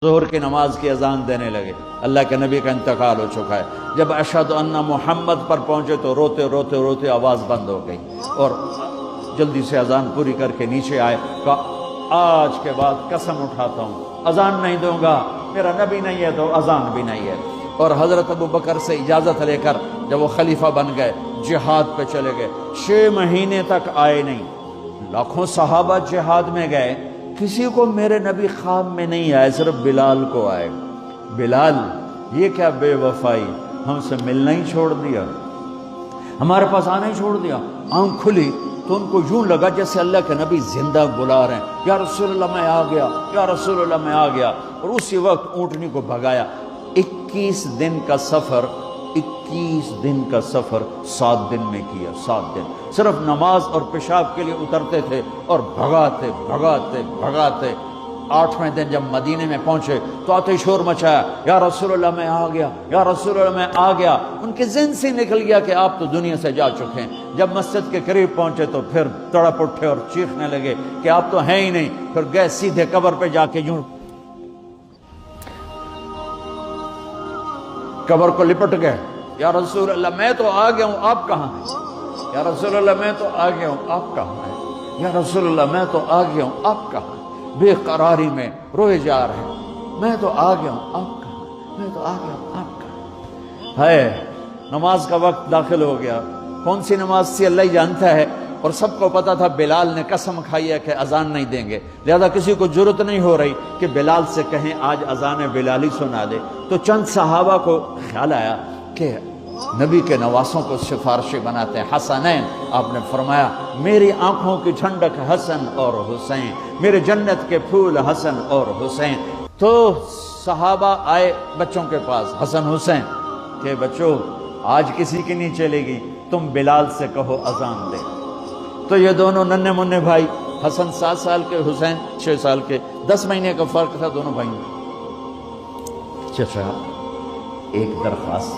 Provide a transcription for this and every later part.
ظہر کی نماز کی اذان دینے لگے، اللہ کے نبی کا انتقال ہو چکا ہے۔ جب اشہد ان محمد پر پہنچے تو روتے روتے روتے آواز بند ہو گئی اور جلدی سے اذان پوری کر کے نیچے آئے، کہا آج کے بعد قسم اٹھاتا ہوں اذان نہیں دوں گا، میرا نبی نہیں ہے تو اذان بھی نہیں ہے۔ اور حضرت ابو بکر سے اجازت لے کر جب وہ خلیفہ بن گئے جہاد پہ چلے گئے، 6 مہینے تک آئے نہیں۔ لاکھوں صحابہ جہاد میں گئے، کسی کو میرے نبی خواب میں نہیں آئے، صرف بلال کو آئے۔ بلال یہ کیا بے وفائی، ہم سے ملنا ہی چھوڑ دیا، ہمارے پاس آنا ہی چھوڑ دیا۔ آنکھ کھلی تو ان کو یوں لگا جیسے اللہ کے نبی زندہ بلا رہے ہیں، یا رسول اللہ میں آ گیا، یا رسول اللہ میں آ گیا۔ اور اسی وقت اونٹنی کو بھگایا۔ 21 دن کا سفر 7 دن میں کیا، 7 دن صرف نماز اور پیشاب کے لیے اترتے تھے اور بھگاتے بھگاتے بھگاتے 8ویں دن جب مدینے میں پہنچے تو آتے شور مچایا، یا رسول اللہ میں آ گیا، یا رسول اللہ میں آ گیا۔ ان کے ذہن سے نکل گیا کہ آپ تو دنیا سے جا چکے ہیں۔ جب مسجد کے قریب پہنچے تو پھر تڑپ اٹھے اور چیخنے لگے کہ آپ تو ہیں ہی نہیں۔ پھر گئے سیدھے قبر پہ جا کے یوں قبر کو لپٹ گئے، یا رسول اللہ میں تو آ گیا ہوں، آپ کہاں ہیں؟ یا رسول اللہ میں تو آ گیا ہوں، آپ کہاں ہیں؟ یا رسول اللہ میں تو آ گیا ہوں، آپ کہاں ہیں؟ بے قراری میں روئے جا رہے ہیں، میں تو آ گیا ہوں، آپ کہاں ہیں؟ میں تو آ گیا ہوں، آپ کہاں ہیں؟ نماز کا وقت داخل ہو گیا۔ کون سی نماز تھی اللہ ہی جانتا ہے، اور سب کو پتا تھا بلال نے قسم کھائی ہے کہ اذان نہیں دیں گے، لہذا کسی کو جرت نہیں ہو رہی کہ بلال سے کہیں آج اذان بلالی سنا دے۔ تو چند صحابہ کو خیال آیا کہ نبی کے نواسوں کو سفارشی بناتے ہیں، حسنین۔ آپ نے فرمایا میری آنکھوں کی ٹھنڈک حسن اور حسین، میرے جنت کے پھول حسن اور حسین۔ تو صحابہ آئے بچوں کے پاس، حسن حسین، کہ بچوں آج کسی کی نہیں چلے گی، تم بلال سے کہو اذان دے۔ تو یہ دونوں ننھے منھے بھائی، حسن 7 سال کے، حسین 6 سال کے، 10 مہینے کا فرق تھا دونوں بھائیوں۔ چچا ایک درخواست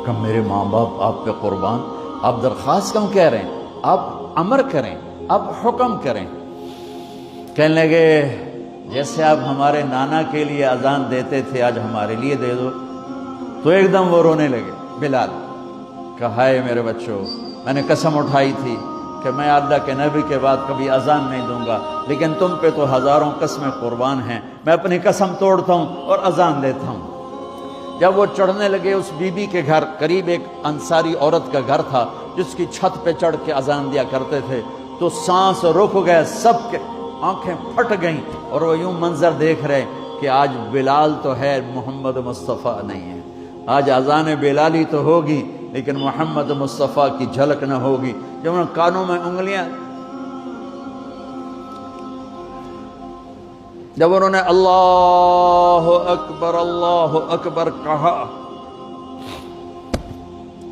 کہ میرے ماں باپ آپ پہ قربان، آپ درخواست کیوں کہہ رہے ہیں؟ آپ امر کریں، آپ حکم کریں۔ کہنے لگے جیسے آپ ہمارے نانا کے لیے اذان دیتے تھے آج ہمارے لیے دے دو۔ تو ایک دم وہ رونے لگے بلال، کہا ہے میرے بچوں، میں نے قسم اٹھائی تھی کہ میں اللہ کے نبی کے بعد کبھی اذان نہیں دوں گا، لیکن تم پہ تو ہزاروں قسمیں قربان ہیں، میں اپنی قسم توڑتا ہوں اور اذان دیتا ہوں۔ جب وہ چڑھنے لگے اس بی بی کے گھر، قریب ایک انصاری عورت کا گھر تھا جس کی چھت پہ چڑھ کے اذان دیا کرتے تھے، تو سانس رک گئے سب کے، آنکھیں پھٹ گئیں، اور وہ یوں منظر دیکھ رہے کہ آج بلال تو ہے، محمد مصطفیٰ نہیں ہے۔ آج اذان بلالی تو ہوگی لیکن محمد مصطفیٰ کی جھلک نہ ہوگی۔ جب انہوں نے کانوں میں انگلیاں، جب انہوں نے اللہ اکبر کہا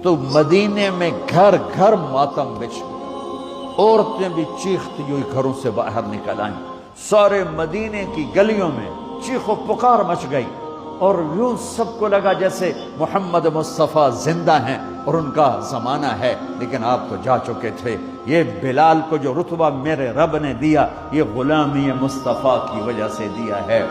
تو مدینے میں گھر گھر ماتم بچھ گیا، عورتیں بھی چیختی ہوئی گھروں سے باہر نکل آئیں، سارے مدینے کی گلیوں میں چیخ و پکار مچ گئی، اور یوں سب کو لگا جیسے محمد مصطفیٰ زندہ ہیں اور ان کا زمانہ ہے، لیکن آپ تو جا چکے تھے۔ یہ بلال کو جو رتبہ میرے رب نے دیا، یہ غلامی مصطفیٰ کی وجہ سے دیا ہے۔